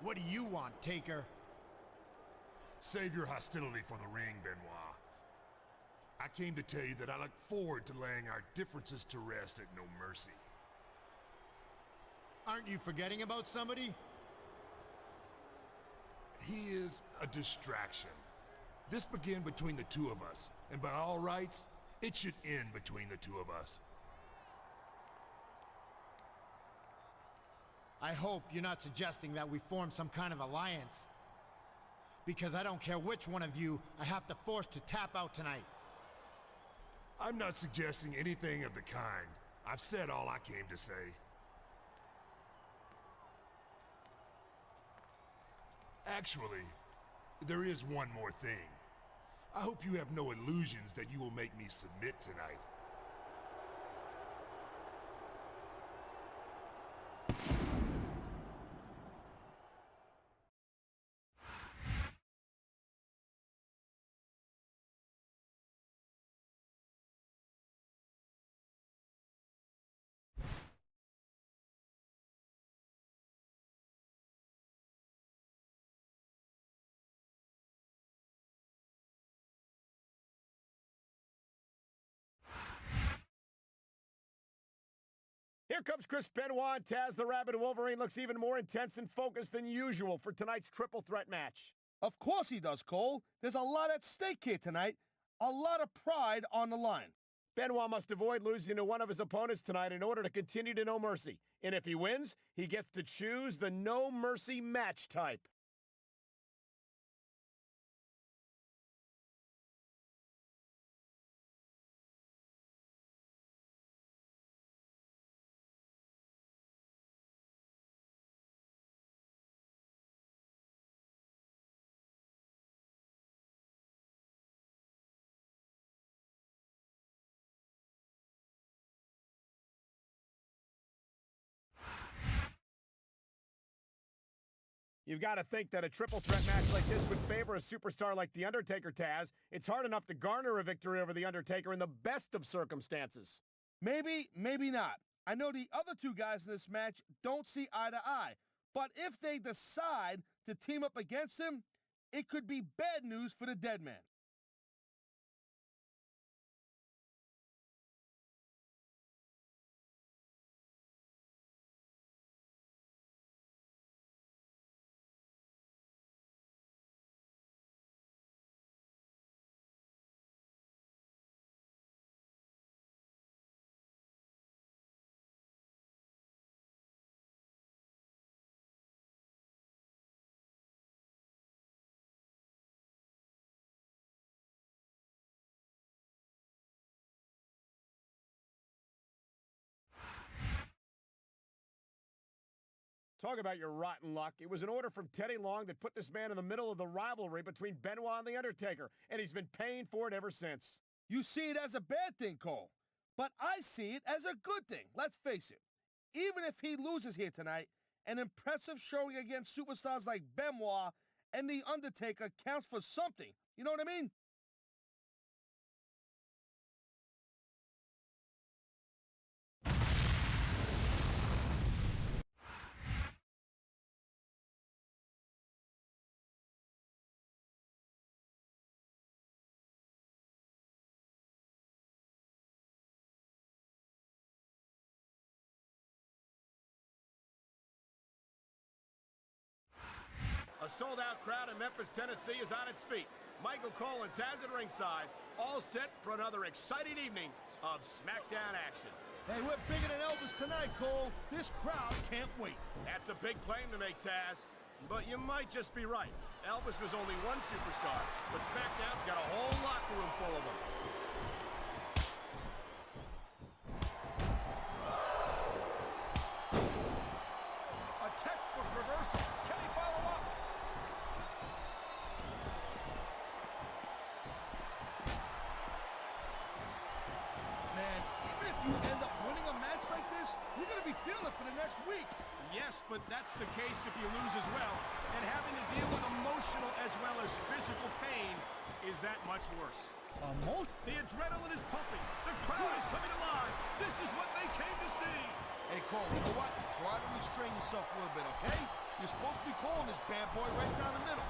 What do you want, Taker? Save your hostility for the ring, Benoit. I came to tell you that I look forward to laying our differences to rest at No Mercy. Aren't you forgetting about somebody? He is a distraction. This began between the two of us, and by all rights, it should end between the two of us. I hope you're not suggesting that we form some kind of alliance. Because I don't care which one of you I have to force to tap out tonight. I'm not suggesting anything of the kind. I've said all I came to say. Actually, there is one more thing. I hope you have no illusions that you will make me submit tonight. Here comes Chris Benoit. Taz the Rabbit Wolverine looks even more intense and focused than usual for tonight's triple threat match. Of course he does, Cole. There's a lot at stake here tonight. A lot of pride on the line. Benoit must avoid losing to one of his opponents tonight in order to continue to No Mercy. And if he wins, he gets to choose the No Mercy match type. You've got to think that a triple threat match like this would favor a superstar like The Undertaker, Taz. It's hard enough to garner a victory over The Undertaker in the best of circumstances. Maybe, maybe not. I know the other two guys in this match don't see eye to eye, but if they decide to team up against him, it could be bad news for the dead man. Talk about your rotten luck. It was an order from Teddy Long that put this man in the middle of the rivalry between Benoit and The Undertaker, and he's been paying for it ever since. You see it as a bad thing, Cole, but I see it as a good thing. Let's face it. Even if he loses here tonight, an impressive showing against superstars like Benoit and The Undertaker counts for something. You know what I mean? A sold-out crowd in Memphis, Tennessee is on its feet. Michael Cole and Taz at ringside, all set for another exciting evening of Smackdown action. Hey, we're bigger than Elvis tonight, Cole. This crowd can't wait. That's a big claim to make, Taz. But you might just be right. Elvis was only one superstar, but Smackdown's got a whole locker room full of them. A textbook reversal. Can he follow up? Man, even if you end up winning a match like this, you're going to be feeling it for the next week. Yes, but that's the case if you lose as well. And having to deal with emotional as well as physical pain is that much worse. The adrenaline is pumping. The crowd is coming alive. This is what they came to see. Hey, Cole, you know what? Try to restrain yourself a little bit, okay? You're supposed to be calling this bad boy right down the middle.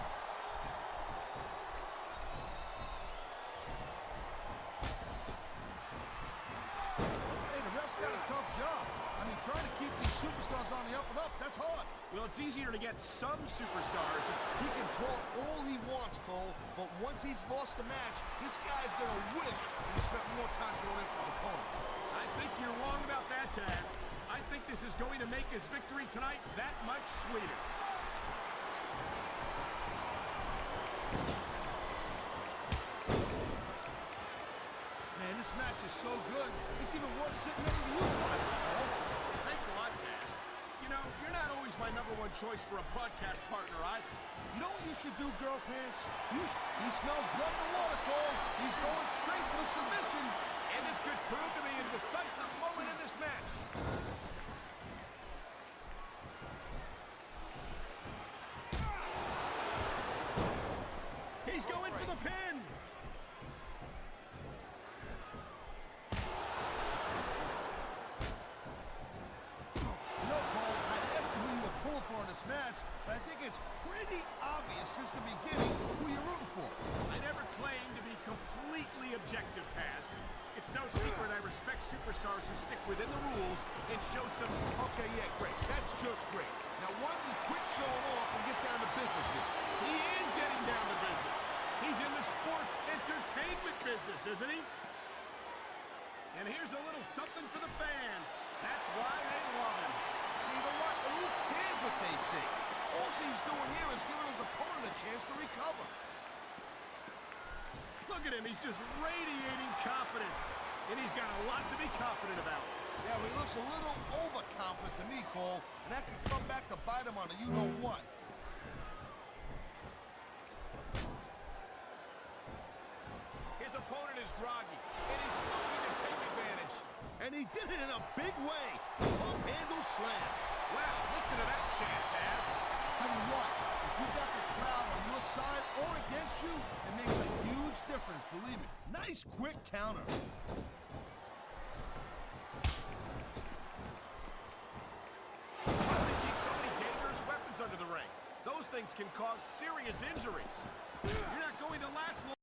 Hey, the ref's got a tough job. I mean, trying to keep these superstars on the up and up, that's hard. Well, it's easier to get some superstars. He can talk all he wants, Cole, but once he's lost the match, this guy's gonna wish he spent more time going after his opponent. I think you're wrong about that, Taz. I think this is going to make his victory tonight that much sweeter. Man, this match is so good, it's even worth sitting next to you and watching, Cole. Thanks a lot, Taz. You know, you're not always my #1 choice for a broadcast partner either. You know what you should do, girl pants? He smells blood in the water, Cole. He's going straight for the submission. And this could prove to be a decisive moment in this match. He's going for the pin. No, Cole, I'd ask you who you were pulling for in this match, but I think it's pretty obvious since the beginning who you're rooting for. I never claimed to be completely objective, Taz. It's no secret I respect superstars who stick within the rules and show some... Okay, yeah, great. That's just great. Now, why don't you quit showing off and get down to business here? He is getting down to business. He's in the sports entertainment business, isn't he? And here's a little something for the fans. That's why they love him. You know what? Who cares what they think? All he's doing here is giving his opponent a chance to recover. Look at him. He's just radiating confidence. And he's got a lot to be confident about. Yeah, well, he looks a little overconfident to me, Cole, and that could come back to bite him on a you-know-what. His opponent is groggy, and he's looking to take advantage. And he did it in a big way. Pump handle slam. Wow, listen to that chant, Taz. Tell you what, if you got the crowd on your side or against you, it makes a huge difference, believe me. Nice quick counter. Why do they keep so many dangerous weapons under the ring? Those things can cause serious injuries. You're not going to last long.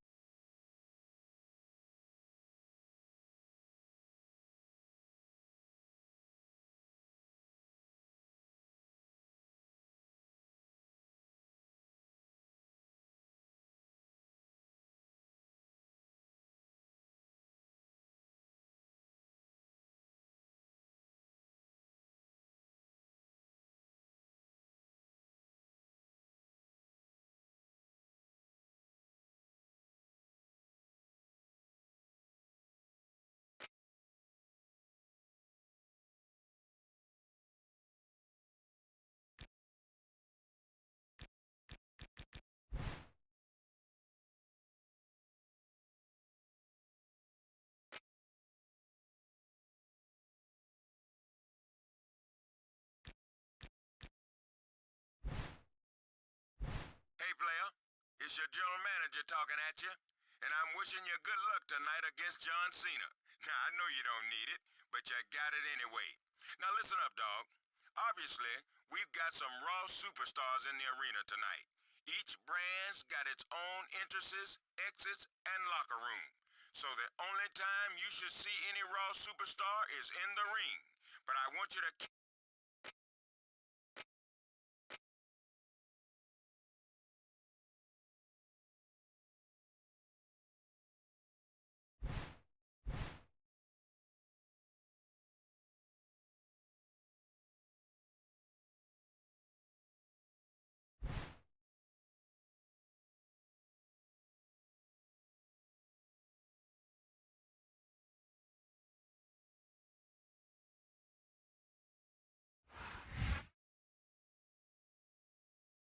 Hey, player, it's your general manager talking at you, and I'm wishing you good luck tonight against John Cena. Now, I know you don't need it, but you got it anyway. Now, listen up, dog. Obviously, we've got some Raw superstars in the arena tonight. Each brand's got its own entrances, exits, and locker room. So the only time you should see any Raw superstar is in the ring. But I want you to...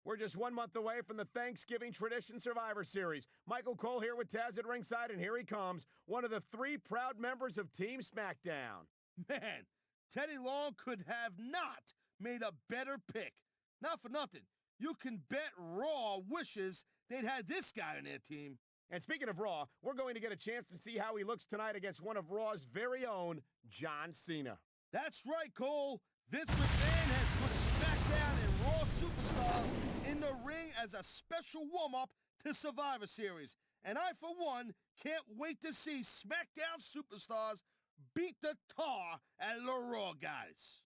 We're just 1 month away from the Thanksgiving Tradition Survivor Series. Michael Cole here with Taz at ringside, and here he comes, one of the 3 proud members of Team Smackdown. Man, Teddy Long could have not made a better pick. Not for nothing. You can bet Raw wishes they'd had this guy on their team. And speaking of Raw, we're going to get a chance to see how he looks tonight against one of Raw's very own, John Cena. That's right, Cole. Vince McMahon has put Smackdown in Raw Superstar in the ring as a special warm-up to Survivor Series. And I, for one, can't wait to see Smackdown Superstars beat the tar at the Raw guys.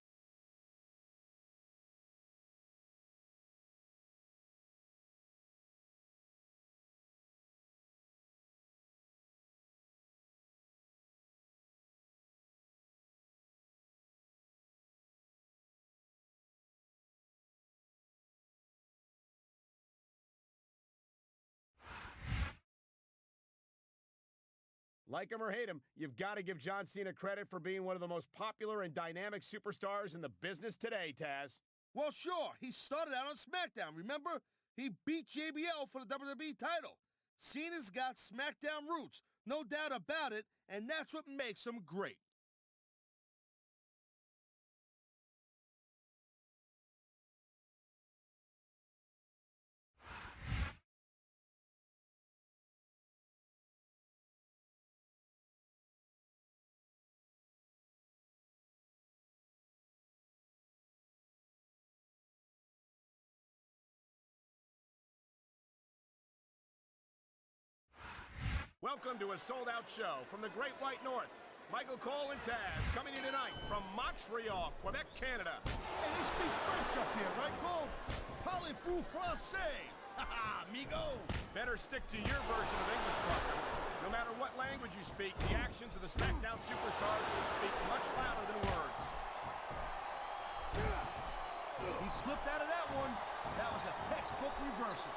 Like him or hate him, you've got to give John Cena credit for being one of the most popular and dynamic superstars in the business today, Taz. Well, sure, he started out on SmackDown, remember? He beat JBL for the WWE title. Cena's got SmackDown roots, no doubt about it, and that's what makes him great. Welcome to a sold-out show from the Great White North. Michael Cole and Taz coming in tonight from Montreal, Quebec, Canada. Hey, they speak French up here, right, Cole? Parlez-vous français? Haha, amigo! Better stick to your version of English, partner. No matter what language you speak, the actions of the SmackDown Superstars will speak much louder than words. He slipped out of that one. That was a textbook reversal.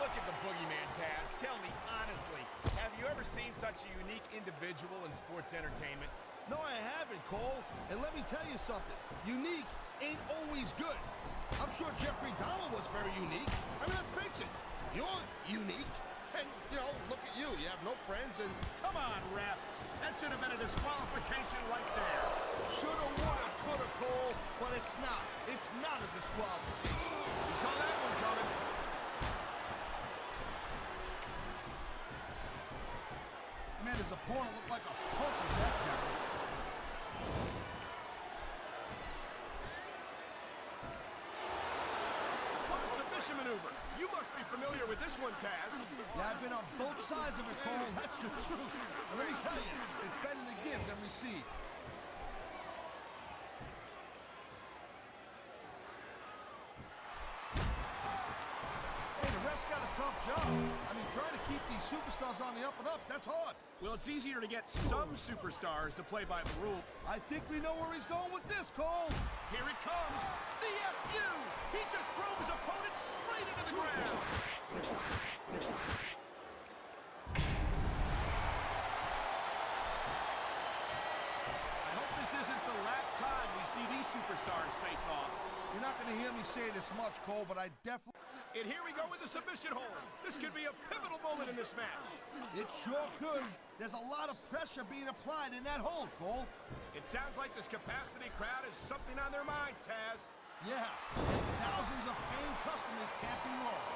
Look at the boogeyman, Taz. Tell me honestly, have you ever seen such a unique individual in sports entertainment? No, I haven't, Cole. And let me tell you something. Unique ain't always good. I'm sure Jeffrey Dahmer was very unique. I mean, let's face it. You're unique. And, look at you. You have no friends and... Come on, ref. That should have been a disqualification right there. Shoulda, woulda, coulda, Cole. But it's not. It's not a disqualification. You saw that one coming. Man, his opponent looked like a punk with that counter. What a submission maneuver. You must be familiar with this one, Taz. Yeah, I've been on both sides of it, Cole. That's the truth. And let me tell you, it's better to give than receive. Hey, the ref's got a tough job. I mean, trying to keep these superstars on the up and up, that's hard. Well, it's easier to get some superstars to play by the rule. I think we know where he's going with this, Cole. Here it comes. The FU. He just drove his opponent straight into the ground. I hope this isn't the last time we see these superstars face off. You're not going to hear me say this much, Cole, but I definitely... And here we go with the submission hold. This could be a pivotal moment in this match. It sure could. There's a lot of pressure being applied in that hold, Cole. It sounds like this capacity crowd has something on their minds, Taz. Yeah, thousands of paying customers can't be wrong.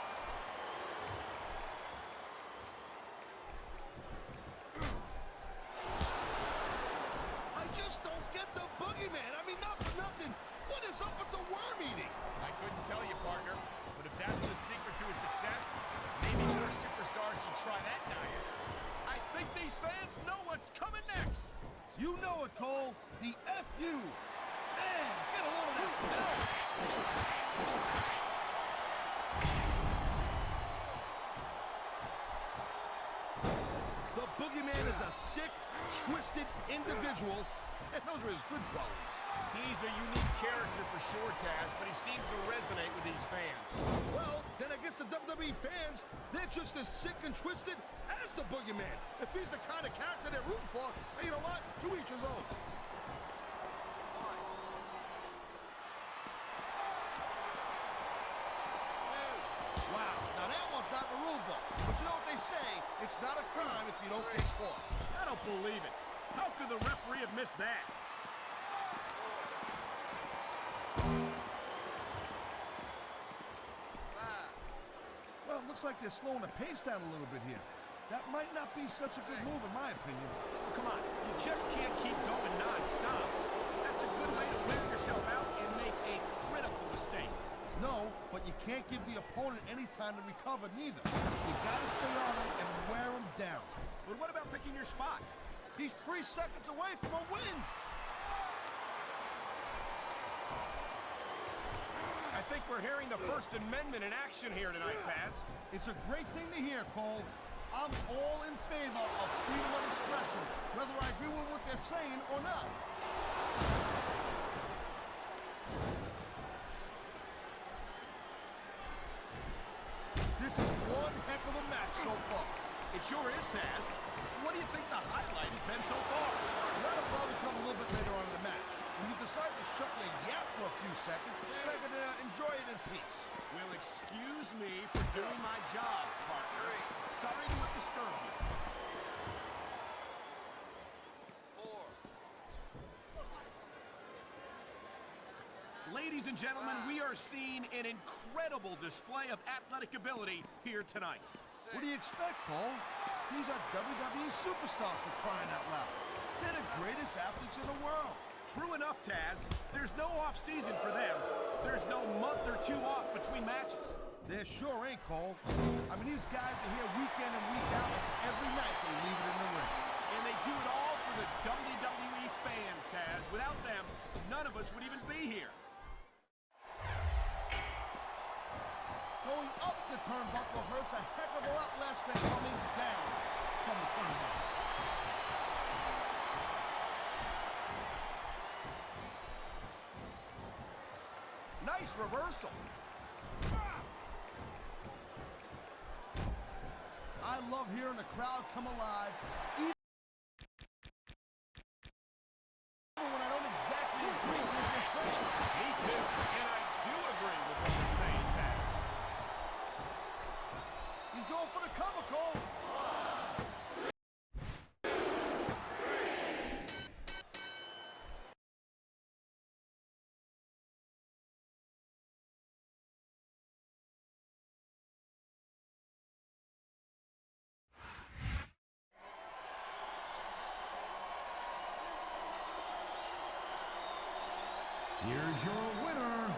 I just don't get the boogeyman. I mean, not for nothing. What is up with the worm eating? I couldn't tell you, partner. But if that's the secret to his success, maybe more superstars should try that diet. I think these fans know what's coming next. You know it, Cole. The FU. Man, get a load of that bell. The boogeyman is a sick, twisted individual, and those are his good qualities. He's a unique character for sure, Taz, but he seems to resonate with these fans. Well, then I guess the WWE fans, they're just as sick and twisted as the boogeyman. If he's the kind of character they're rooting for, you know what? To each his own. Wow, now that one's not in the rule book. But you know what they say, it's not a crime if you don't get caught. I don't believe it. How could the referee have missed that? Well, it looks like they're slowing the pace down a little bit here. That might not be such a good move in my opinion. Come on, you just can't keep going non-stop. That's a good way to wear yourself out and make a critical mistake. No, but you can't give the opponent any time to recover neither. You gotta stay on him and wear him down. But what about picking your spot? He's 3 seconds away from a win. I think we're hearing the First Amendment in action here tonight, Taz. It's a great thing to hear, Cole. I'm all in favor of freedom of expression, whether I agree with what they're saying or not. This is one heck of a match so far. It sure is, Taz. What do you think the highlight has been so far? That'll probably come a little bit later on in the match. When you decide to shut your yap for a few seconds, then I can enjoy it in peace. Well, excuse me for doing my job, partner. Sorry to have disturbed you. 4. Ladies and gentlemen, we are seeing an incredible display of athletic ability here tonight. What do you expect, Cole? These are WWE superstars for crying out loud. They're the greatest athletes in the world. True enough, Taz. There's no off-season for them. There's no month or two off between matches. There sure ain't, Cole. I mean, these guys are here week in and week out, and every night they leave it in the ring. And they do it all for the WWE fans, Taz. Without them, none of us would even be here. Going up the turnbuckle hurts a heck of a lot less than coming down from the turnbuckle. Nice reversal. I love hearing the crowd come alive, even when I don't exactly agree with what they're saying. Me too, and I do agree with what you're saying, Taz. He's going for the cover, Cole. Here's your winner.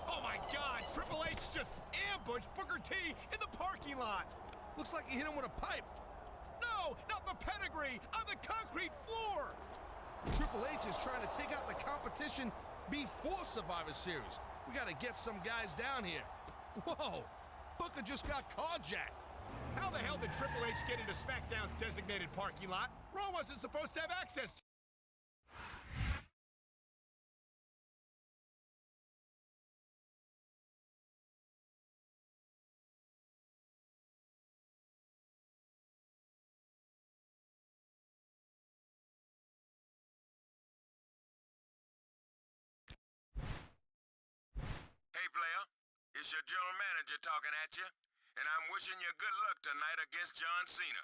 Oh my God, Triple H just ambushed Booker T in the parking lot. Looks like he hit him with a pipe. No, not the pedigree, on the concrete floor. Triple H is trying to take out the competition before Survivor Series. We gotta get some guys down here. Whoa, Booker just got carjacked. How the hell did Triple H get into SmackDown's designated parking lot? Raw wasn't supposed to have access to. Hey, player, it's your general manager talking at you, and I'm wishing you good luck tonight against John Cena.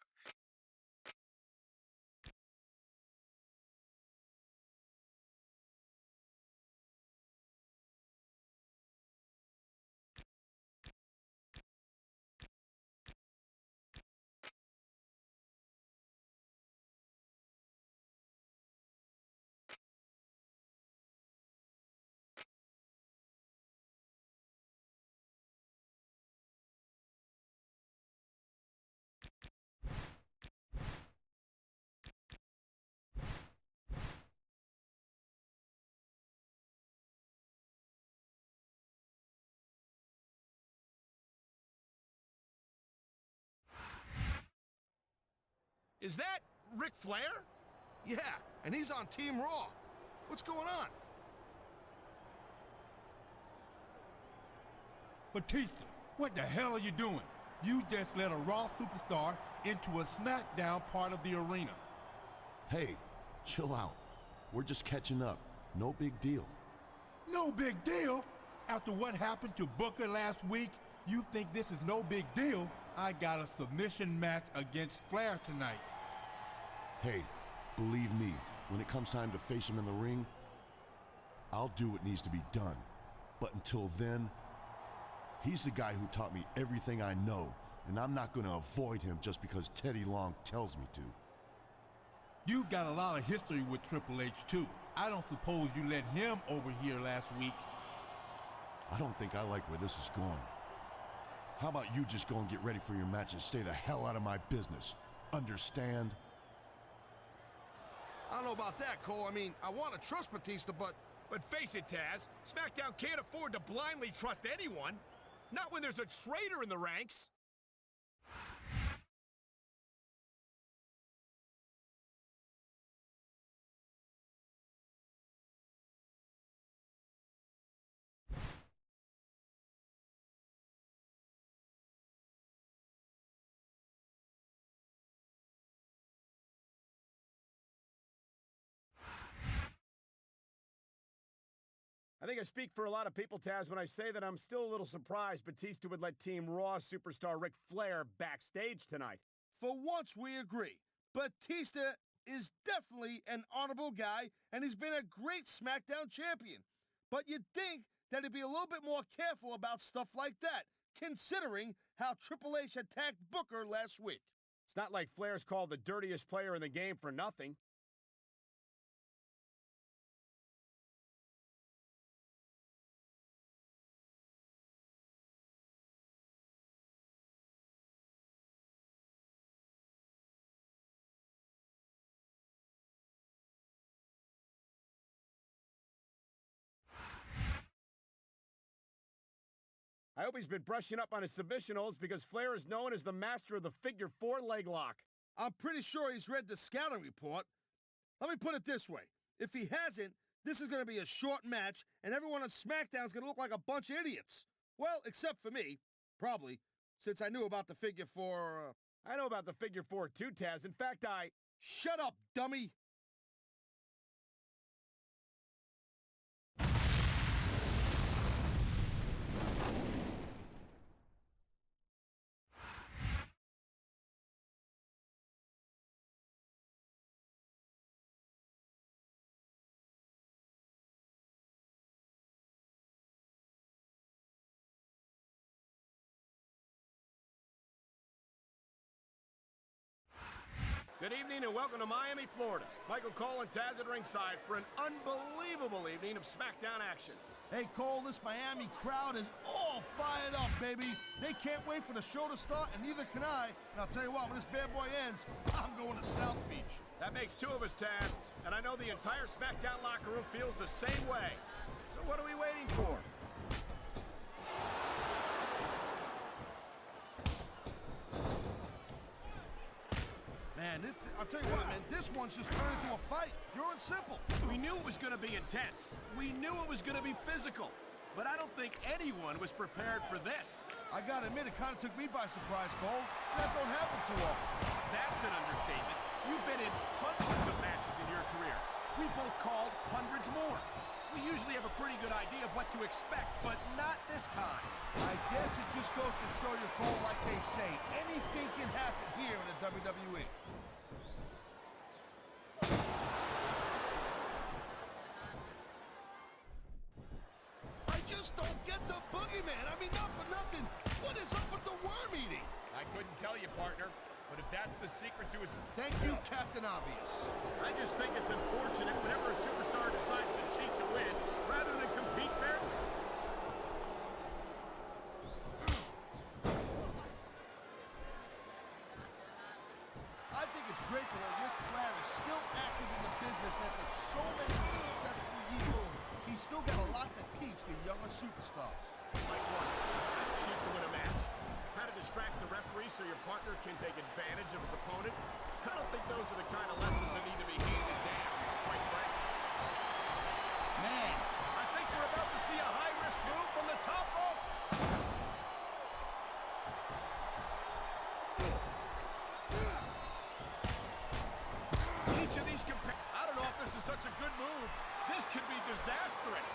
Is that Ric Flair? Yeah, and he's on Team Raw. What's going on? Batista, what the hell are you doing? You just let a Raw superstar into a SmackDown part of the arena. Hey, chill out. We're just catching up. No big deal. No big deal? After what happened to Booker last week, you think this is no big deal? I got a submission match against Flair tonight. Hey, believe me, when it comes time to face him in the ring, I'll do what needs to be done. But until then, he's the guy who taught me everything I know, and I'm not going to avoid him just because Teddy Long tells me to. You've got a lot of history with Triple H, too. I don't suppose you let him over here last week. I don't think I like where this is going. How about you just go and get ready for your match and stay the hell out of my business? Understand? I don't know about that, Cole. I mean, I want to trust Batista, but... But face it, Taz, SmackDown can't afford to blindly trust anyone. Not when there's a traitor in the ranks. I think I speak for a lot of people, Taz, when I say that I'm still a little surprised Batista would let Team Raw superstar Ric Flair backstage tonight. For once, we agree. Batista is definitely an honorable guy, and he's been a great SmackDown champion. But you'd think that he'd be a little bit more careful about stuff like that, considering how Triple H attacked Booker last week. It's not like Flair's called the dirtiest player in the game for nothing. I hope he's been brushing up on his submission holds because Flair is known as the master of the figure 4 leg lock. I'm pretty sure he's read the scouting report. Let me put it this way. If he hasn't, this is going to be a short match, and everyone on SmackDown is going to look like a bunch of idiots. Well, except for me. Probably. Since I knew about the figure 4... I know about the figure 4 too, Taz. In fact, Shut up, dummy! Good evening and welcome to Miami, Florida. Michael Cole and Taz at ringside for an unbelievable evening of SmackDown action. Hey, Cole, this Miami crowd is all fired up, baby. They can't wait for the show to start, and neither can I. And I'll tell you what, when this bad boy ends, I'm going to South Beach. That makes 2 of us, Taz, and I know the entire SmackDown locker room feels the same way. So what are we waiting for? Man, I'll tell you what, man, this one's just turned into a fight, pure and simple. We knew it was going to be intense. We knew it was going to be physical. But I don't think anyone was prepared for this. I gotta admit, it kind of took me by surprise, Cole. That don't happen too often. That's an understatement. You've been in hundreds of matches in your career. We both called hundreds more. We usually have a pretty good idea of what to expect, but not this time. I guess it just goes to show you, Cole, like they say, anything can happen here in the WWE. I just don't get the boogeyman. I mean, not for nothing. What is up with the worm eating? I couldn't tell you, partner. But if that's the secret to his... Thank you, Captain Obvious. I just think it's unfortunate whenever a superstar decides to cheat to win, rather than compete fairly. I think it's great that Ric Flair is still active in the business after so many successful years. He's still got a lot to teach the younger superstars. Like what? How to cheat to win a match? How to distract the referee so your partner can take advantage of his opponent? I don't think those are the kind of lessons that need to be handed down, quite frankly. Man, I think we're about to see a high-risk move from the top rope. Each of these I don't know if this is such a good move. This could be disastrous.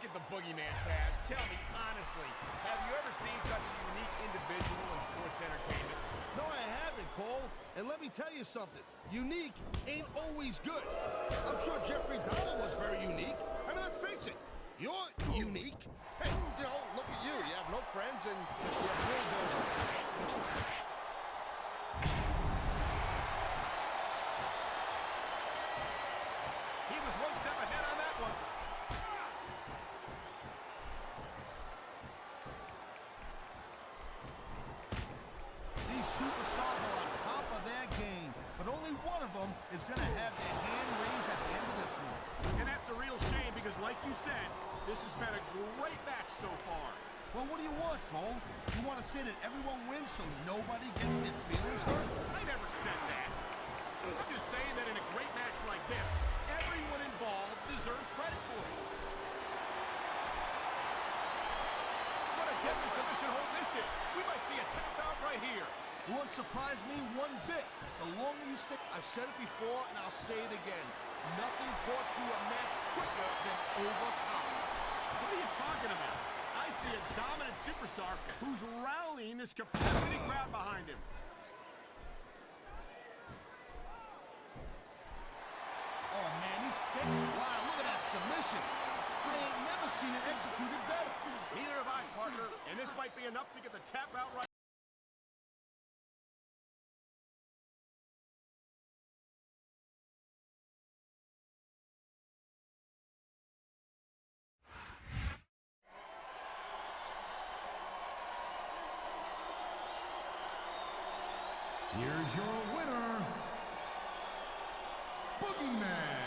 Look at the boogeyman, Taz. Tell me honestly, have you ever seen such a unique individual in sports entertainment? No, I haven't, Cole. And let me tell you something. Unique ain't always good. I'm sure Jeffrey Dahmer was very unique. I mean, let's face it. You're unique. Hey, you know, look at you. You have no friends and you have really good. He was one step ahead on that one. These superstars are on top of their game, but only one of them is going to have their hand raised at the end of this one. And that's a real shame because, like you said, this has been a great match so far. Well, what do you want, Cole? You want to say that everyone wins so nobody gets their feelings hurt? I never said that. I'm just saying that in a great match like this, everyone involved deserves credit for it. What a deadly submission hold this is. We might see a tap out right here. It won't surprise me one bit. The longer you stay, I've said it before and I'll say it again. Nothing costs you a match quicker than overcome. What are you talking about? I see a dominant superstar who's rallying this capacity crowd behind him. Oh, man, he's fit. Wow, look at that submission. I ain't never seen it executed better. Neither have I, partner. And this might be enough to get the tap out right. Here's your winner, Boogeyman.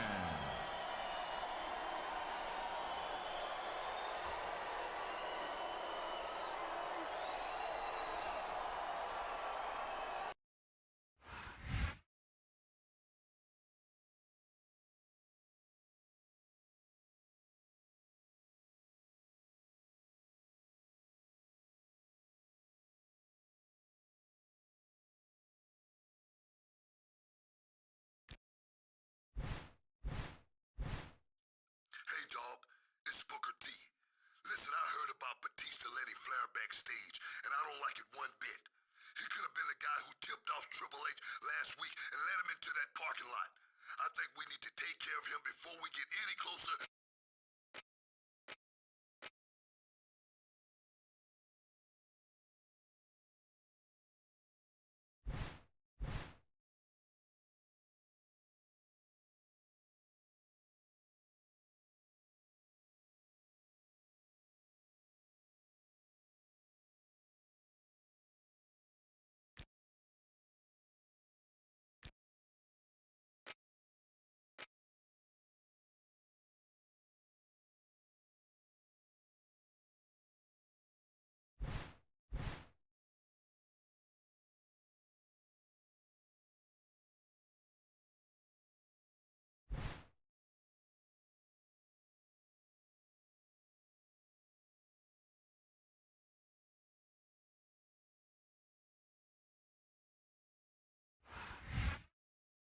Hey, dog, it's Booker T. Listen, I heard about Batista letting Flair backstage, and I don't like it one bit. He could have been the guy who tipped off Triple H last week and led him into that parking lot. I think we need to take care of him before we get any closer.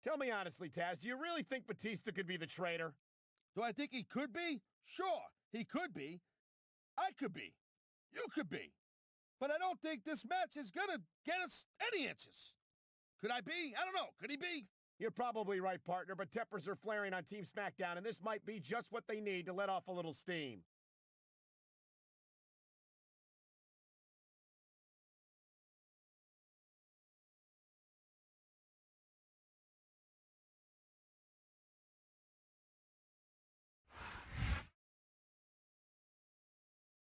Tell me honestly, Taz, do you really think Batista could be the traitor? Do I think he could be? Sure, he could be. I could be. You could be. But I don't think this match is gonna get us any answers. Could I be? I don't know. Could he be? You're probably right, partner, but tempers are flaring on Team Smackdown, and this might be just what they need to let off a little steam.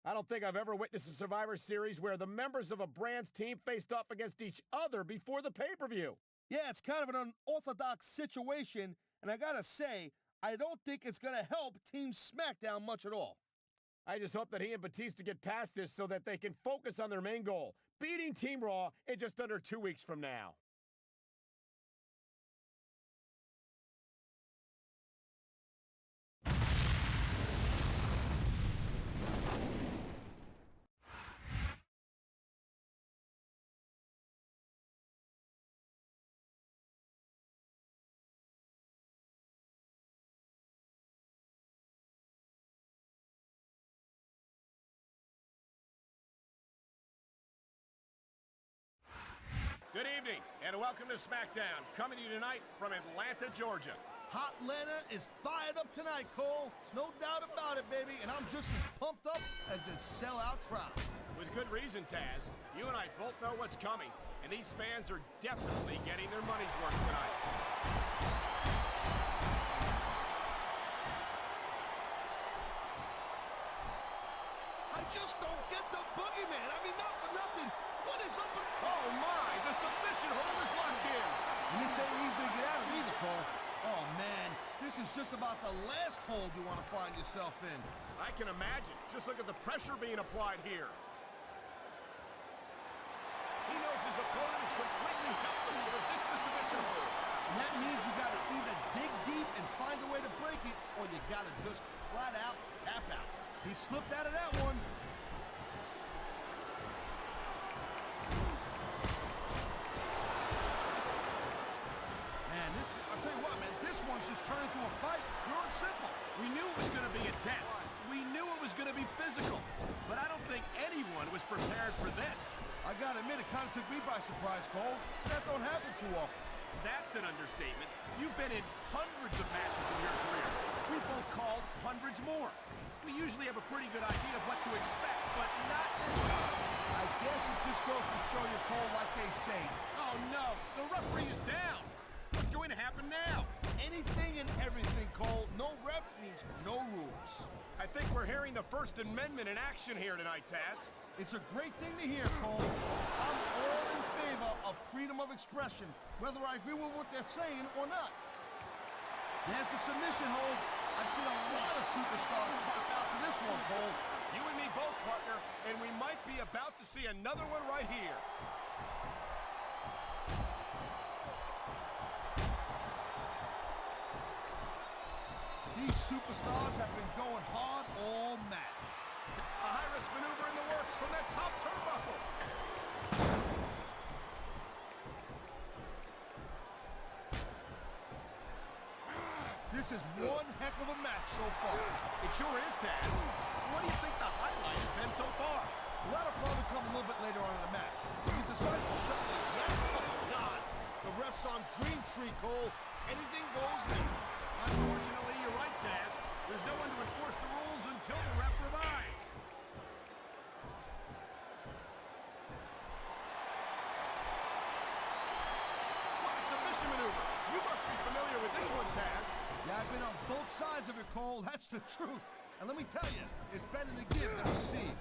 I don't think I've ever witnessed a Survivor Series where the members of a brand's team faced off against each other before the pay-per-view. Yeah, it's kind of an unorthodox situation, and I gotta say, I don't think it's gonna help Team SmackDown much at all. I just hope that he and Batista get past this so that they can focus on their main goal, beating Team Raw in just under 2 weeks from now. Good evening, and welcome to Smackdown, coming to you tonight from Atlanta, Georgia. Hot Atlanta is fired up tonight, Cole. No doubt about it, baby. And I'm just as pumped up as this sellout crowd. With good reason, Taz. You and I both know what's coming, and these fans are definitely getting their money's worth tonight. I just don't get the boogeyman. I mean, not for nothing. What is up with... Oh, my! The submission hold is locked in! And this ain't easy to get out of either, Cole. Oh, man. This is just about the last hold you want to find yourself in. I can imagine. Just look at the pressure being applied here. He knows his opponent is completely helpless to resist the submission hold. And that means you got to either dig deep and find a way to break it, or you got to just flat out tap out. He slipped out of that one. I'll tell you what, man, this one's just turned into a fight, pure and simple. We knew it was going to be intense. We knew it was going to be physical. But I don't think anyone was prepared for this. I gotta admit, it kind of took me by surprise, Cole. That don't happen too often. That's an understatement. You've been in hundreds of matches in your career. We've both called hundreds more. We usually have a pretty good idea of what to expect, but not this time. I guess it just goes to show you, Cole, like they say. Oh, no. The referee is down. What's going to happen now? Anything and everything, Cole. No ref means no rules. I think we're hearing the First Amendment in action here tonight, Taz. It's a great thing to hear, Cole. I'm all in favor of freedom of expression, whether I agree with what they're saying or not. There's the submission hold. I've seen a lot of superstars tap out to this one, Cole. You and me both, partner, and we might be about to see another one right here. These superstars have been going hard all match. A high-risk maneuver in the works from that top turnbuckle. This is one heck of a match so far. It sure is, Taz. What do you think the highlight has been so far? Well, that'll probably come a little bit later on in the match. You decide to shut the... Oh, God! The ref's on Dream Tree, Cole. Anything goes now. Unfortunately, you're right, Taz. There's no one to enforce the rules until the ref revives. What a submission maneuver. You must be familiar with this one, Taz. Yeah, I've been on both sides of it, Cole. That's the truth. And let me tell you, it's better to give than receive.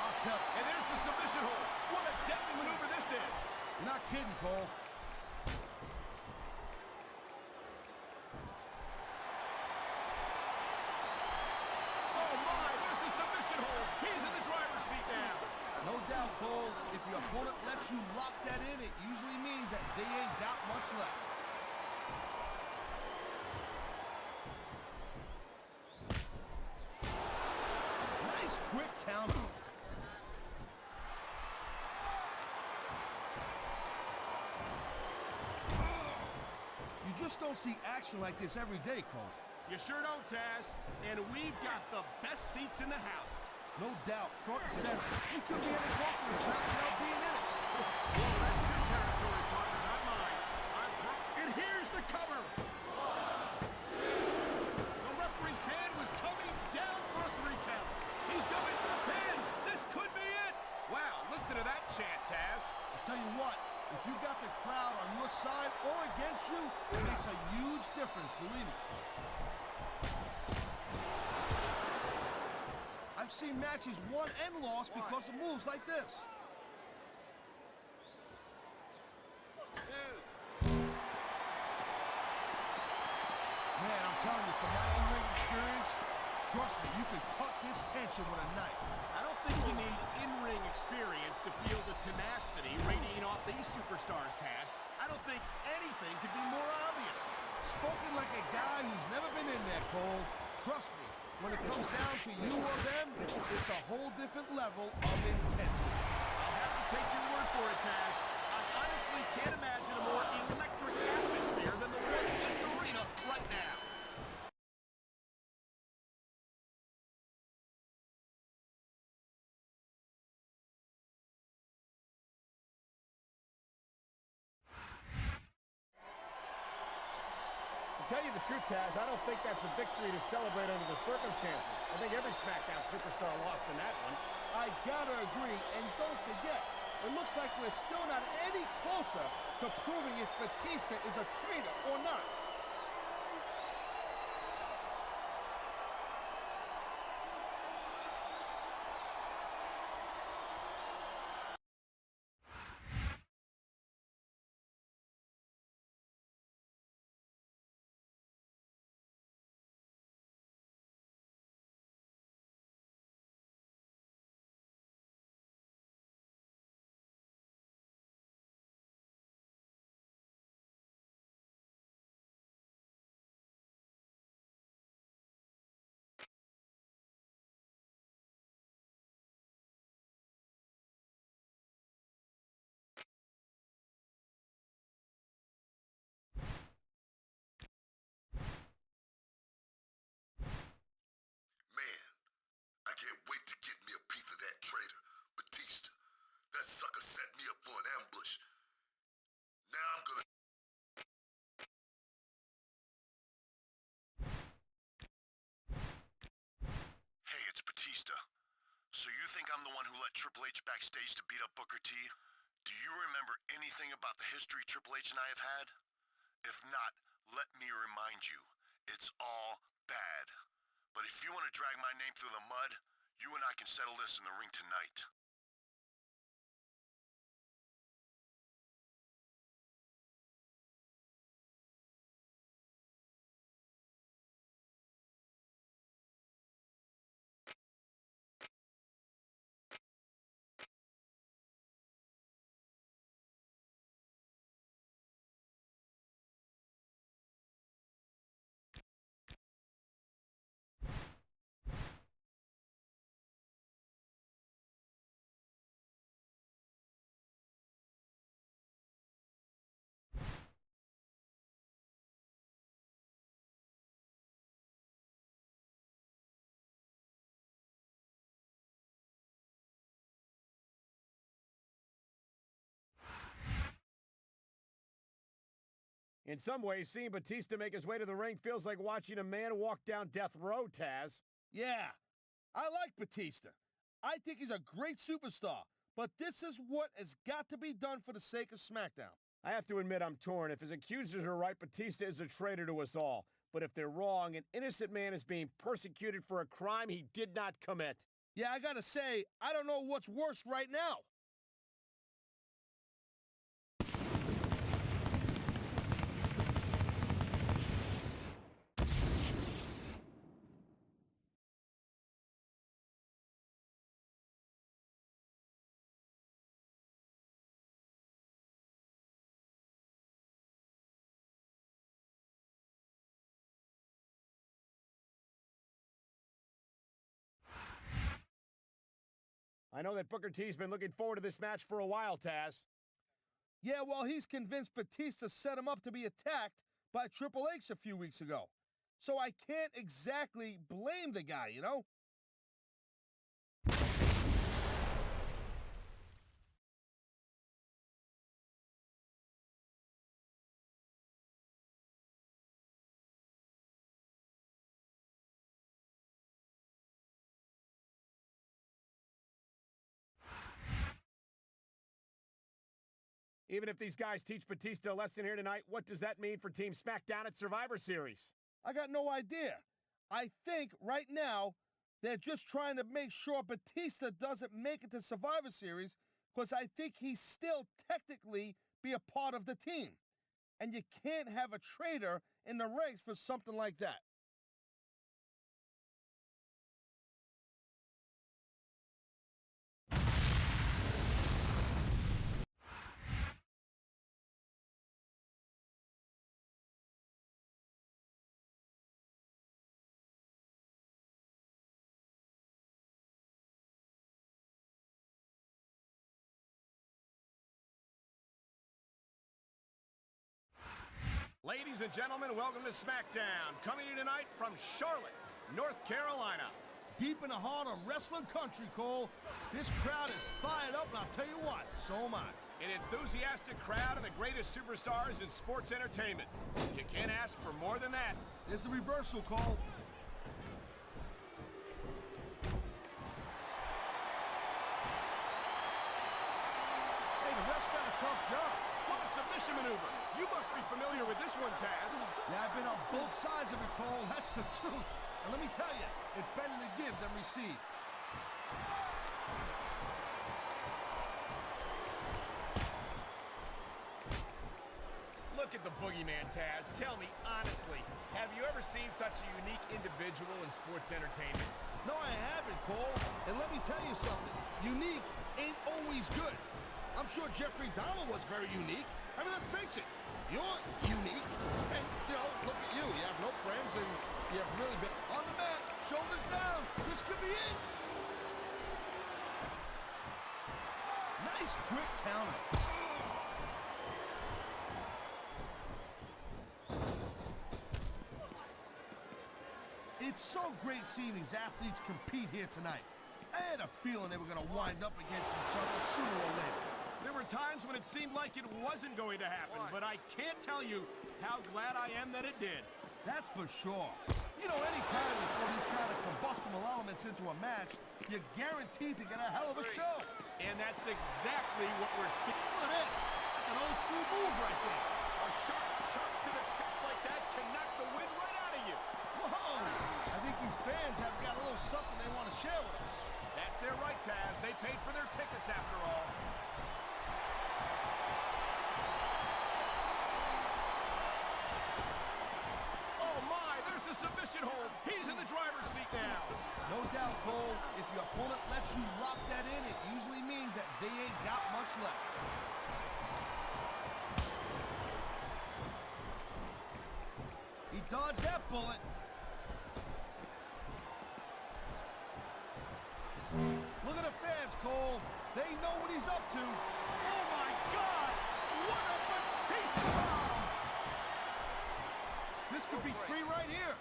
I'll tell you. And there's the submission hold. What a deadly maneuver this is. You're not kidding, Cole. Oh, my, there's the submission hold. He's in the driver's seat now. No doubt, Cole. If your opponent lets you lock that in, it usually means that they ain't got much left. Nice quick counter. You just don't see action like this every day, Cole. You sure don't, Taz. And we've got the best seats in the house. No doubt, front and center. We could be any closer to this match without being in it. Well, that's your territory, partner, not mine. And here's the cover. The referee's hand was coming down for a 3 count. He's going for the pin. This could be it. Wow, listen to that chant, Taz. I'll tell you what, if you got the crowd on your side or against you, it makes a huge difference, believe me. I've seen matches won and lost because of moves like this. Man, I'm telling you, from my in-ring experience, trust me, you could cut this tension with a knife. I don't think you need in-ring experience to feel the tenacity radiating off these superstars, Taz. I don't think anything could be more obvious. Spoken like a guy who's never been in there, Cole. Trust me, when it comes down to you or them, it's a whole different level of intensity. I'll have to take your word for it, Taz. I honestly can't imagine a more electric atmosphere than the one in this arena right now. tell you the truth, Taz, I don't think that's a victory to celebrate under the circumstances. I think every Smackdown superstar lost in that one. I gotta agree, and don't forget, it looks like we're still not any closer to proving if Batista is a traitor or not. Man, I can't wait to get me a piece of that traitor, Batista. That sucker set me up for an ambush. Now I'm gonna... Hey, it's Batista. So you think I'm the one who let Triple H backstage to beat up Booker T? Do you remember anything about the history Triple H and I have had? If not, let me remind you, it's all bad. But if you want to drag my name through the mud, you and I can settle this in the ring tonight. In some ways, seeing Batista make his way to the ring feels like watching a man walk down death row, Taz. Yeah, I like Batista. I think he's a great superstar, but this is what has got to be done for the sake of SmackDown. I have to admit I'm torn. If his accusers are right, Batista is a traitor to us all. But if they're wrong, an innocent man is being persecuted for a crime he did not commit. Yeah, I gotta say, I don't know what's worse right now. I know that Booker T's been looking forward to this match for a while, Taz. Yeah, well, he's convinced Batista set him up to be attacked by Triple H a few weeks ago. So I can't exactly blame the guy, you know? Even if these guys teach Batista a lesson here tonight, what does that mean for Team SmackDown at Survivor Series? I got no idea. I think right now they're just trying to make sure Batista doesn't make it to Survivor Series because I think he's still technically be a part of the team. And you can't have a traitor in the ranks for something like that. Ladies and gentlemen, welcome to Smackdown. Coming to you tonight from Charlotte, North Carolina. Deep in the heart of wrestling country, Cole. This crowd is fired up, and I'll tell you what, so am I. An enthusiastic crowd and the greatest superstars in sports entertainment. You can't ask for more than that. There's the reversal, Cole. Hey, the ref's got a tough job. What a submission maneuver. You must be familiar with this one, Taz. Yeah, I've been on both sides of it, Cole. That's the truth. And let me tell you, it's better to give than receive. Look at the boogeyman, Taz. Tell me honestly, have you ever seen such a unique individual in sports entertainment? No, I haven't, Cole. And let me tell you something. Unique ain't always good. I'm sure Jeffrey Dahmer was very unique. I mean, let's face it. You're unique. And, you know, look at you. You have no friends, and you have really been on the mat, shoulders down. This could be it. Nice quick counter. It's so great seeing these athletes compete here tonight. I had a feeling they were going to wind up against each other sooner or later. There were times when it seemed like it wasn't going to happen, but I can't tell you how glad I am that it did. That's for sure. You know, anytime you throw these kind of combustible elements into a match, you're guaranteed to get a hell of a show. And that's exactly what we're seeing. Look at this. That's an old school move right there. A sharp shot to the chest like that can knock the wind right out of you. Whoa! I think these fans have got a little something they want to share with us. That's their right, Taz. They paid for their tickets after all. Oh my, there's the submission hold. He's in the driver's seat now. No doubt, Cole, if your opponent lets you lock that in, it usually means that they ain't got much left. He dodged that bullet. Look at the fans, Cole. They know what he's up to. Oh my God! What a Batista bomb! This could be 3 right here.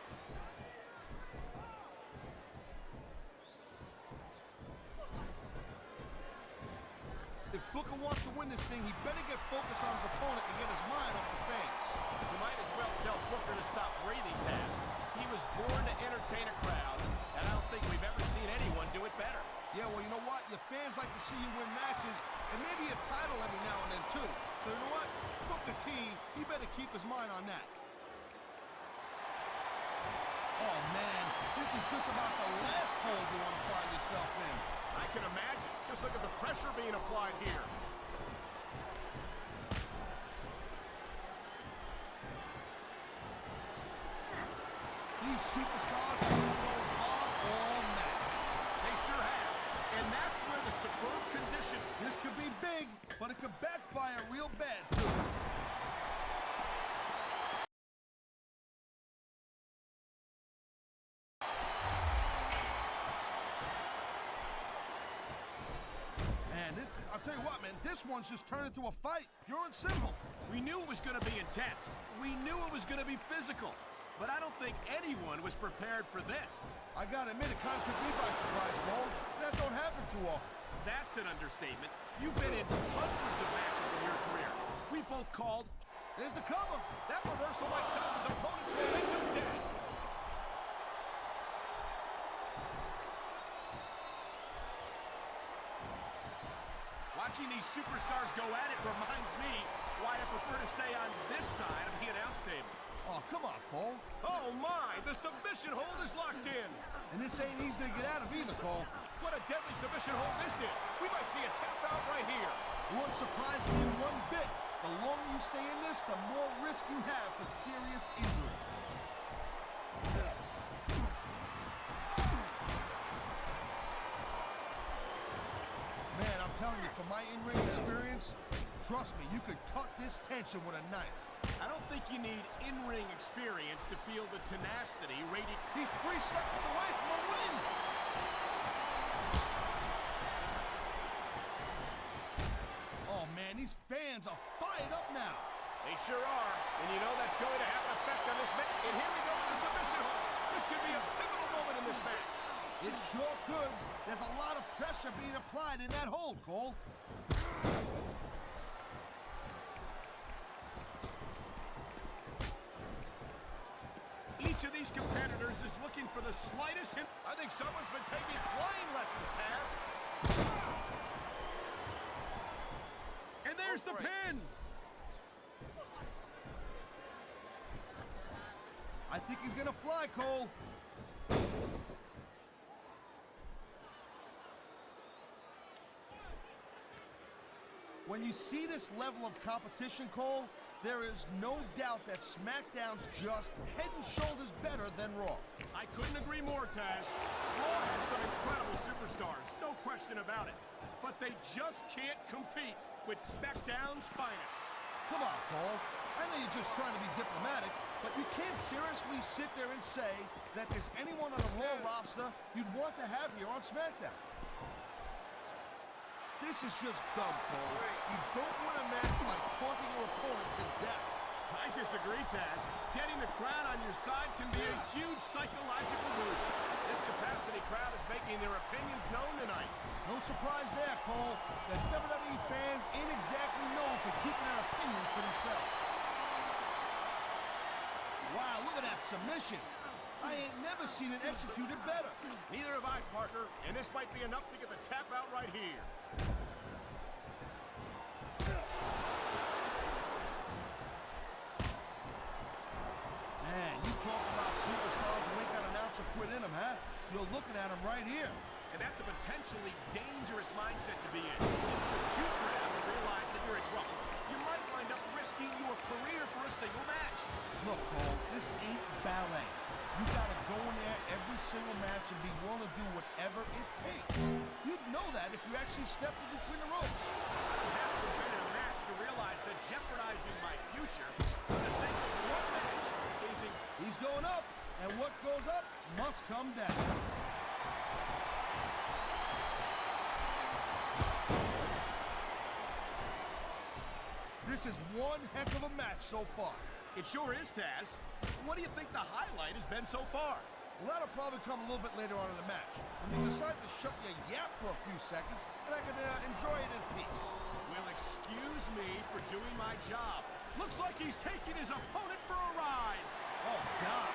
If Booker wants to win this thing, he better get focused on his opponent and get his mind off the fans. You might as well tell Booker to stop breathing, Taz. He was born to entertain a crowd, and I don't think we've ever seen anyone do it better. Yeah, well, you know what? Your fans like to see you win matches, and maybe a title every now and then, too. So you know what? Booker T, he better keep his mind on that. Oh, man, this is just about the last hole you want to find yourself in. I can imagine. Just look at the pressure being applied here. These superstars have been going hard all match. They sure have. And that's where the superb condition... This could be big, but it could backfire real bad, too. I'll tell you what, man, this one's just turned into a fight, pure and simple. We knew it was going to be intense. We knew it was going to be physical. But I don't think anyone was prepared for this. I gotta admit, it kind of took me by surprise, Cole. That don't happen too often. That's an understatement. You've been in hundreds of matches in your career. We both called. There's the cover. That reversal might stop his opponent's momentum dead. Watching these superstars go at it reminds me why I prefer to stay on this side of the announce table. Oh, come on, Cole. Oh, my! The submission hold is locked in. And this ain't easy to get out of either, Cole. What a deadly submission hold this is. We might see a tap out right here. It wouldn't surprise me one bit. The longer you stay in this, the more risk you have for serious injury. Man, I'm telling you, from my in-ring experience, trust me, you could cut this tension with a knife. I don't think you need in-ring experience to feel the tenacity radiating. He's 3 seconds away from a win. Oh, man, these fans are fired up now. They sure are. And you know that's going to have an effect on this match. And here we go with the submission hold. This could be a pivotal moment in this match. It sure could. There's a lot of pressure being applied in that hold, Cole. Each of these competitors is looking for the slightest hint. I think someone's been taking flying lessons, Taz. And there's the pin. I think he's gonna fly, Cole. When you see this level of competition, Cole, there is no doubt that SmackDown's just head and shoulders better than Raw. I couldn't agree more, Taz. Raw has some incredible superstars, no question about it. But they just can't compete with SmackDown's finest. Come on, Cole. I know you're just trying to be diplomatic, but you can't seriously sit there and say that there's anyone on the Raw roster you'd want to have here on SmackDown. This is just dumb, Cole. You don't win a match by taunting your opponent to death. I disagree, Taz. Getting the crowd on your side can be a huge psychological boost. This capacity crowd is making their opinions known tonight. No surprise there, Cole. The WWE fans ain't exactly known for keeping their opinions to themselves. Wow, look at that submission. I ain't never seen it executed better. Neither have I, partner, and this might be enough to get the tap out right here. Man, you talk about superstars who ain't got an ounce of quit in them, huh? You're looking at them right here. And that's a potentially dangerous mindset to be in. If you're too proud to realize that you're in trouble, you might wind up risking your career for a single match. Look, Cole, this ain't ballet. You gotta go in there every single match and be willing to do whatever it takes. You'd know that if you actually stepped in between the ropes. I don't have to have been in a match to realize that jeopardizing my future for the sake of one match isn't... He's going up, and what goes up must come down. This is one heck of a match so far. It sure is, Taz. What do you think the highlight has been so far? Well, that'll probably come a little bit later on in the match, when you decide to shut your yap for a few seconds, and I can enjoy it in peace. Well, excuse me for doing my job. Looks like he's taking his opponent for a ride. Oh, God.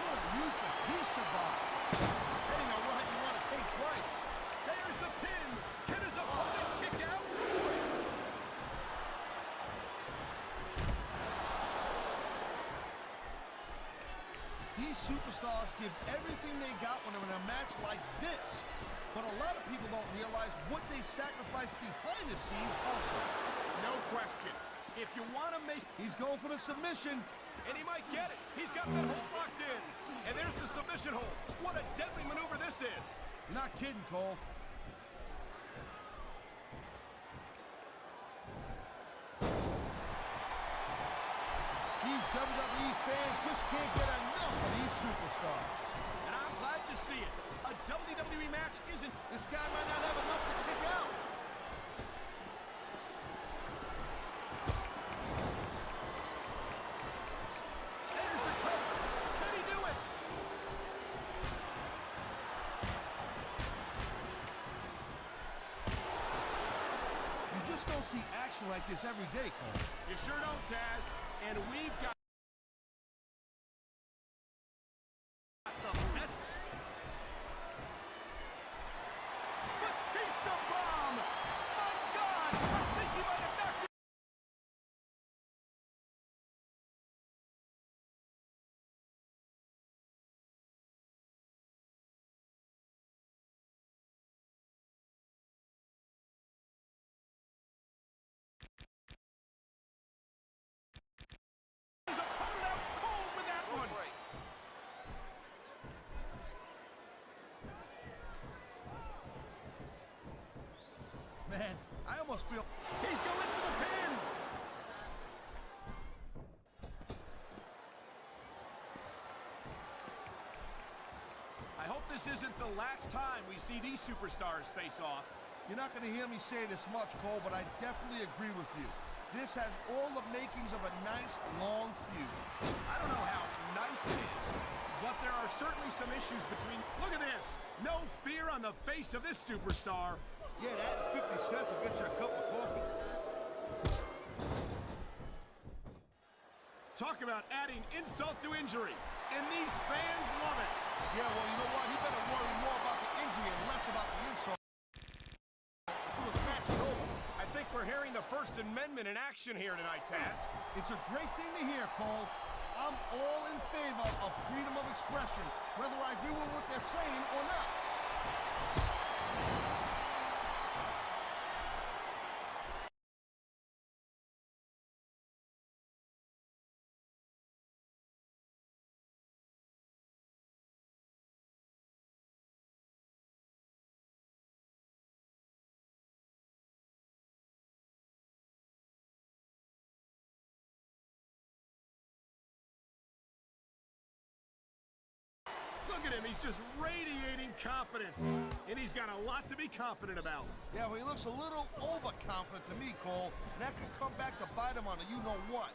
What a huge Batista bomb. That ain't a ride you want to take twice. There's the pin. Can his opponent kick out? These superstars give everything they got when they're in a match like this. But a lot of people don't realize what they sacrifice behind the scenes also. No question. If you want to make... He's going for the submission. And he might get it. He's got that hold locked in. And there's the submission hold. What a deadly maneuver this is. You're not kidding, Cole. These WWE fans just can't get enough of these superstars. And I'm glad to see it. A WWE match isn't... This guy might not have enough to kick out. There's the cover. Can he do it? You just don't see action like this every day, Cole. You sure don't, Taz. And we've got the best. Batista bomb! My God! I think he might have knocked it. His opponent out cold with that one. Man, I almost feel... He's going for the pin. I hope this isn't the last time we see these superstars face off. You're not going to hear me say this much, Cole, but I definitely agree with you. This has all the makings of a nice, long feud. I don't know how nice it is, but there are certainly some issues between... Look at this! No fear on the face of this superstar. Yeah, that 50 cents will get you a cup of coffee. Talk about adding insult to injury. And these fans love it. Yeah, well, you know what? He better worry more about the injury and less about the insult. Until his match is over. I think we're hearing the First Amendment in action here tonight, Taz. It's a great thing to hear, Cole. I'm all in favor of freedom of expression, whether I agree with what they're saying or not. Look at him, he's just radiating confidence. And he's got a lot to be confident about. Yeah, well, he looks a little overconfident to me, Cole. And that could come back to bite him on a you-know-what.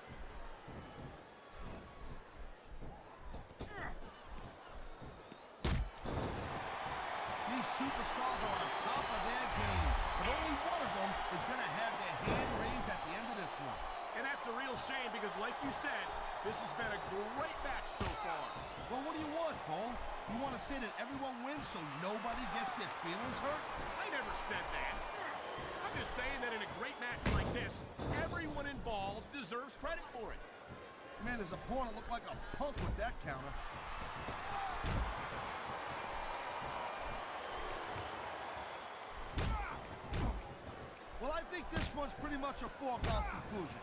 These superstars are on top of their game. But only one of them is going to have their hand raised at the end of this one. And that's a real shame because, like you said, this has been a great match so far. Well, what do you want, Cole? You want to say that everyone wins so nobody gets their feelings hurt? I never said that. I'm just saying that in a great match like this, everyone involved deserves credit for it. Man, his opponent looked like a punk with that counter. Well, I think this one's pretty much a foregone conclusion.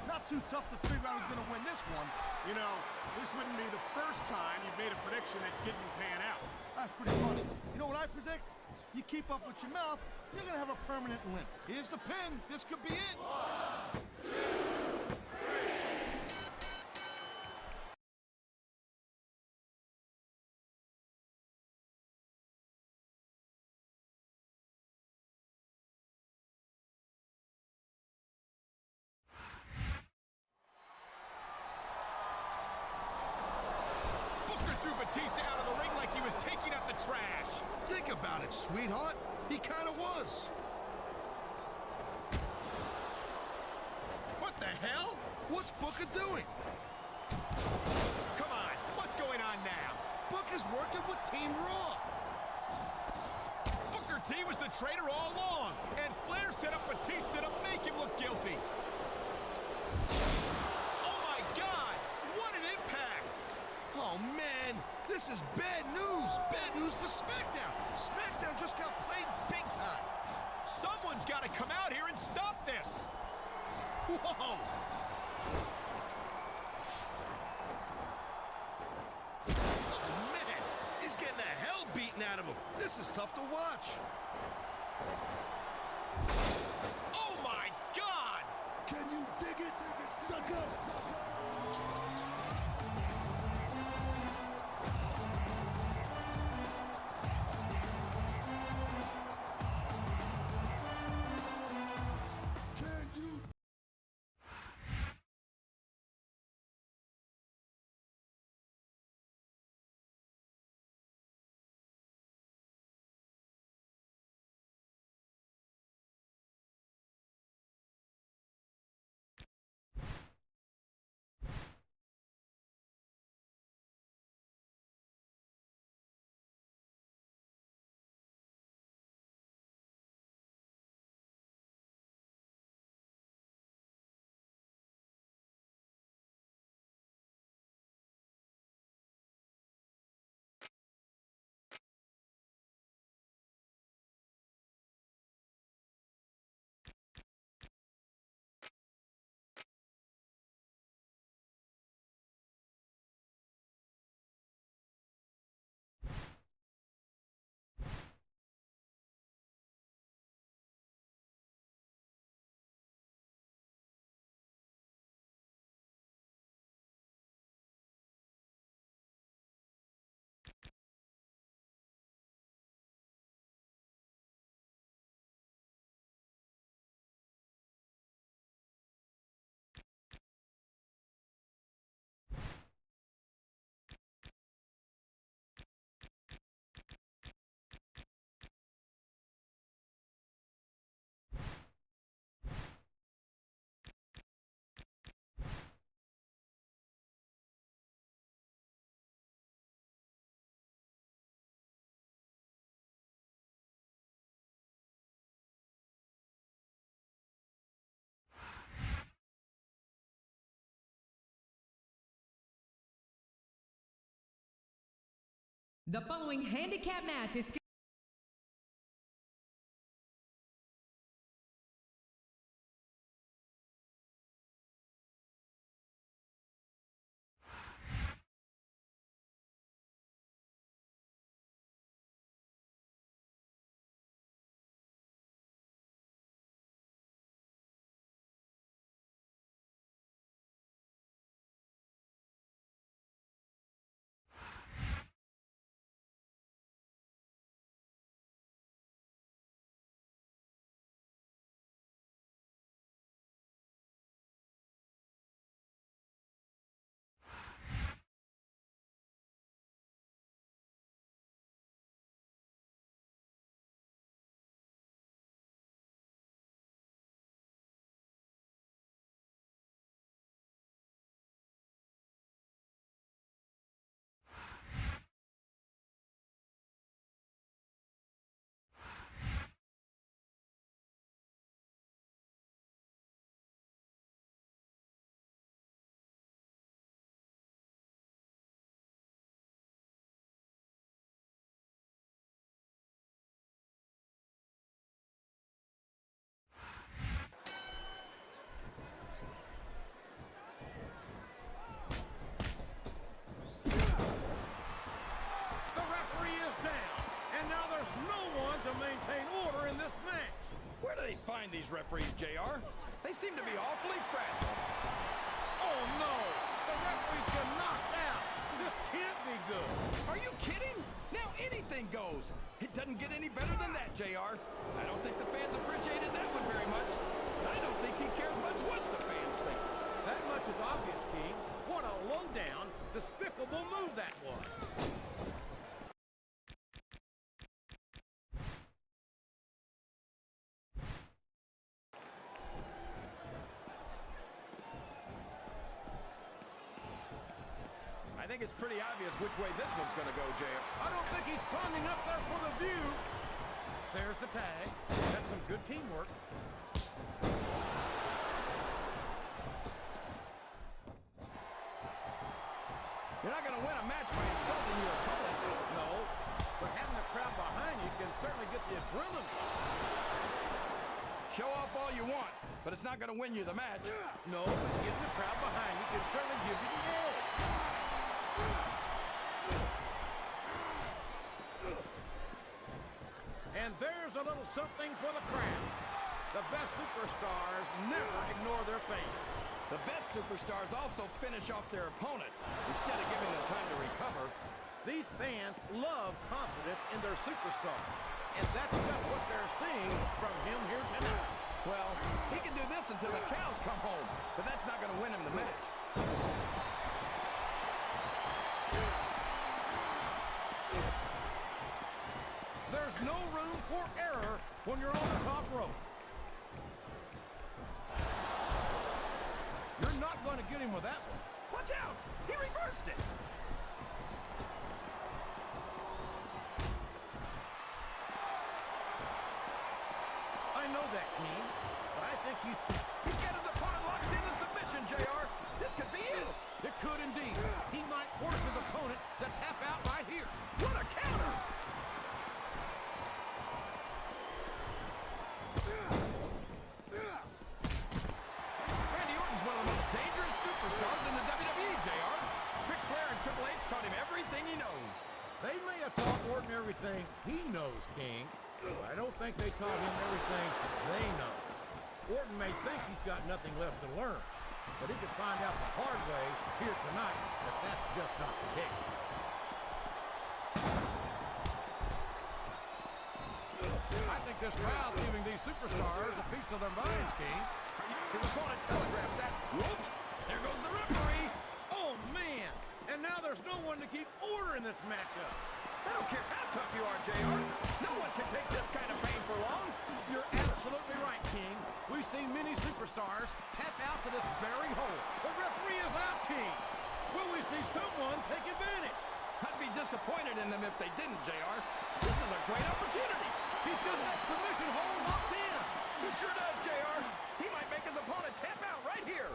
Not too tough to figure out who's going to win this one. You know, this wouldn't be the first time you've made a prediction that didn't pan out. That's pretty funny. You know what I predict? You keep up with your mouth, you're going to have a permanent limp. Here's the pin. This could be it. 1, 2, 3. Threw Batista out of the ring like he was taking out the trash. Think about it, sweetheart. He kind of was. What the hell? What's Booker doing? Come on, what's going on now? Booker's working with Team Raw. Booker T was the traitor all along, and Flair set up Batista to make him look guilty. Oh my God, what an impact! Oh man, this is bad news. Bad news for Smackdown. Smackdown just got played big time. Someone's got to come out here and stop this. Whoa! Oh man, he's getting the hell beaten out of him. This is tough to watch. Oh my God! Can you dig it, sucker? The following handicap match is Where do they find these referees, JR? They seem to be awfully fragile. Oh, no! The referee's been knocked out! This can't be good! Are you kidding? Now anything goes! It doesn't get any better than that, JR. I don't think the fans appreciated that one very much. But I don't think he cares much what the fans think. That much is obvious, King. What a low-down, despicable move that was. I think it's pretty obvious which way this one's going to go, JR. I don't think he's climbing up there for the view. There's the tag. That's some good teamwork. You're not going to win a match by insulting your opponent. No, but having the crowd behind you can certainly get the adrenaline. Show off all you want, but it's not going to win you the match. No, but getting the crowd behind you can certainly give you the edge. And there's a little something for the crowd. The best superstars never ignore their fame. The best superstars also finish off their opponents instead of giving them time to recover. These fans love confidence in their superstar, and that's just what they're seeing from him here tonight. Well, he can do this until the cows come home, but that's not going to win him the match. There's no room for error when you're on the top rope. You're not going to get him with that one. Watch out! He reversed it! I know that, King, but I think he's got his opponent locked into submission, JR. This could be it. It could indeed. He might force his opponent to tap out right here. What a counter! Randy Orton's one of the most dangerous superstars in the WWE, JR. Ric Flair and Triple H taught him everything he knows. They may have taught Orton everything he knows, King. I don't think they taught him everything they know. Orton may think he's got nothing left to learn, but he could find out the hard way here tonight that that's just not the case. I think this crowd's giving these superstars a piece of their minds, King. His opponent telegraphed that. Whoops! There goes the referee. Oh, man! And now there's no one to keep order in this matchup. I don't care how tough you are, JR. No one can take this kind of pain for long. You're absolutely right, King. We've seen many superstars tap out to this very hole. The referee is out, King. Will we see someone take advantage? I'd be disappointed in them if they didn't, JR. This is a great opportunity. He's got that submission hold locked in. He sure does, JR. He might make his opponent tap out right here.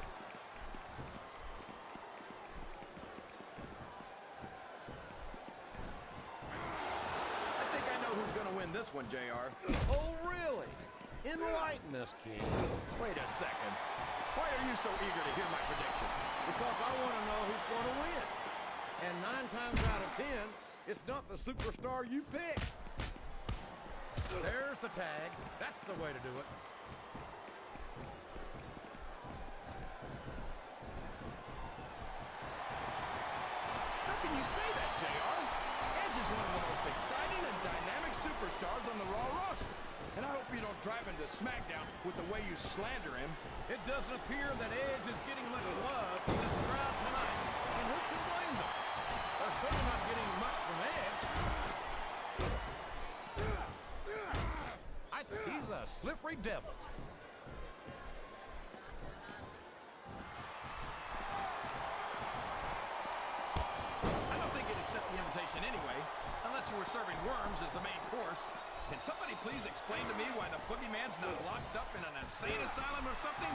win this one, JR. Oh, really? Enlighten us, King. Wait a second. Why are you so eager to hear my prediction? Because I want to know who's going to win. And 9 times out of 10, it's not the superstar you pick. There's the tag. That's the way to do it. How can you say that, JR? Edge is one of the most exciting and dynamic superstars on the Raw roster. And I hope you don't drive into Smackdown with the way you slander him. It doesn't appear that Edge is getting much love from this crowd tonight. And who can blame them? They're certainly not getting much from Edge. I think he's a slippery devil. I don't think he'd accept the invitation anyway, unless you were serving worms as the main course. Can somebody please explain to me why the boogeyman's not locked up in an insane asylum or something?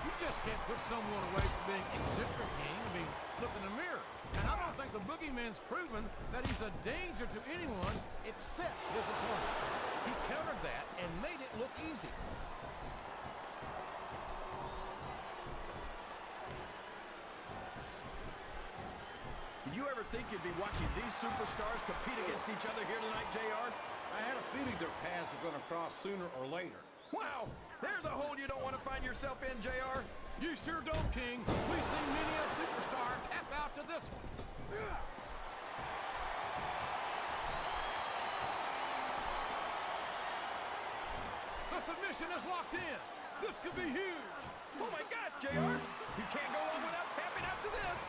You just can't put someone away from being eccentric, King. I mean, look in the mirror. And I don't think the boogeyman's proven that he's a danger to anyone except his opponents. He countered that and made it look easy. Did you ever think you'd be watching these superstars compete against each other here tonight, JR? I had a feeling their paths were going to cross sooner or later. Wow! There's a hole you don't want to find yourself in, JR. You sure don't, King. We've seen many a superstar tap out to this one. The submission is locked in. This could be huge. Oh my gosh, JR! You can't go on without tapping out to this.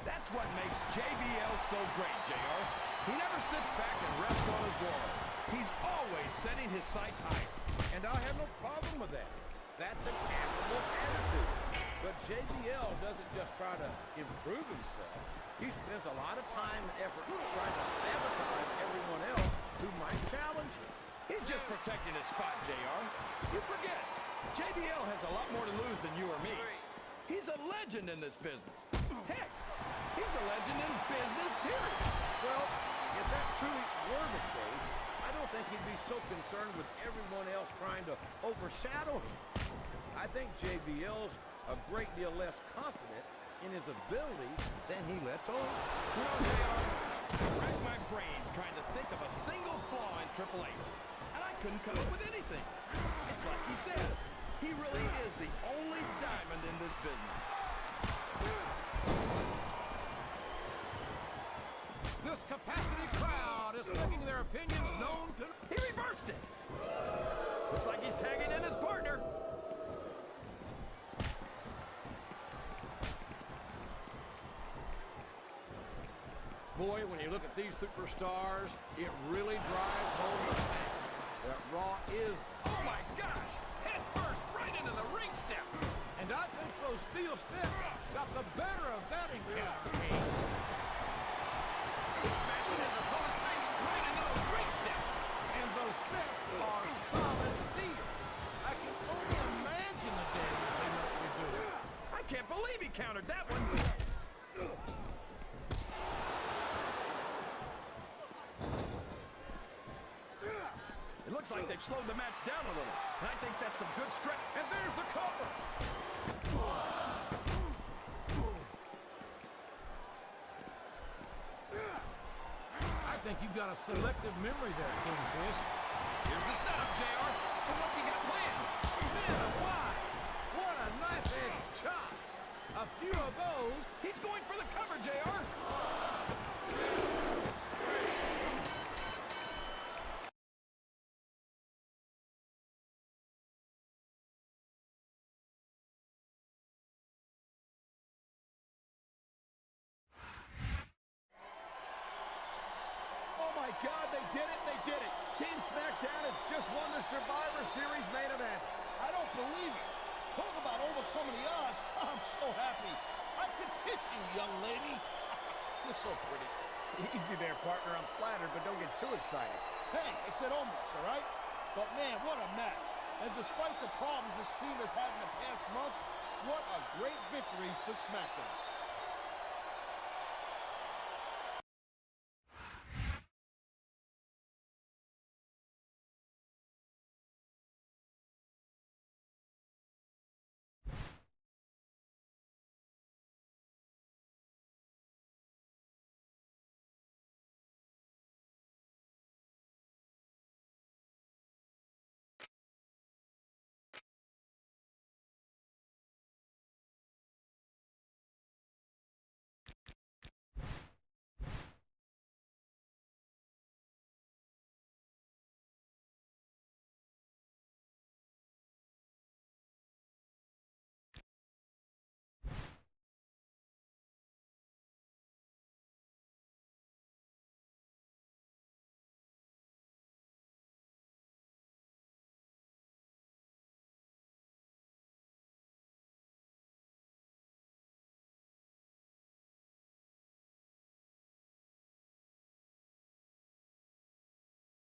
That's what makes JBL so great, JR. He never sits back and rests on his laurels. He's always setting his sights higher. And I have no problem with that. That's an admirable attitude. But JBL doesn't just try to improve himself. He spends a lot of time and effort trying to sabotage everyone else who might challenge him. He's just protecting his spot, JR. You forget, JBL has a lot more to lose than you or me. He's a legend in this business. Heck, he's a legend in business, period. Well, if that truly were the case, I don't think he'd be so concerned with everyone else trying to overshadow him. I think JBL's a great deal less confident in his abilities than he lets on. You know, JR, I racked my brains trying to think of a single flaw in Triple H, and I couldn't come up with anything. It's like he said, he really is the only diamond in this business. This capacity crowd is making their opinions known to... He reversed it. Looks like he's tagging in his partner. Boy, when you look at these superstars, it really drives home the fact that Raw is... Oh my gosh! Head first, right into the ring steps. And I think those steel steps got the better of that encounter. He's smashing his opponent's face right into those ring steps. And those steps are solid steel. I can only imagine the damage they must be doing. I can't believe he countered that one. It looks like they've slowed the match down a little. And I think that's some good stretch. And there's the cover. I think you've got a selective memory there, Kingfish. Here's the setup, JR. But what's he got planned? Man, why? What a knife-edge chop. A few of those. He's going for the cover, JR. Oh my God, they did it, they did it. Team Smackdown has just won the Survivor Series main event. I don't believe it. Talk about overcoming the odds. I'm so happy. I could kiss you, young lady. You're so pretty. Easy there, partner. I'm flattered, but don't get too excited. Hey, I said almost, all right? But man, what a match. And despite the problems this team has had in the past month, what a great victory for SmackDown.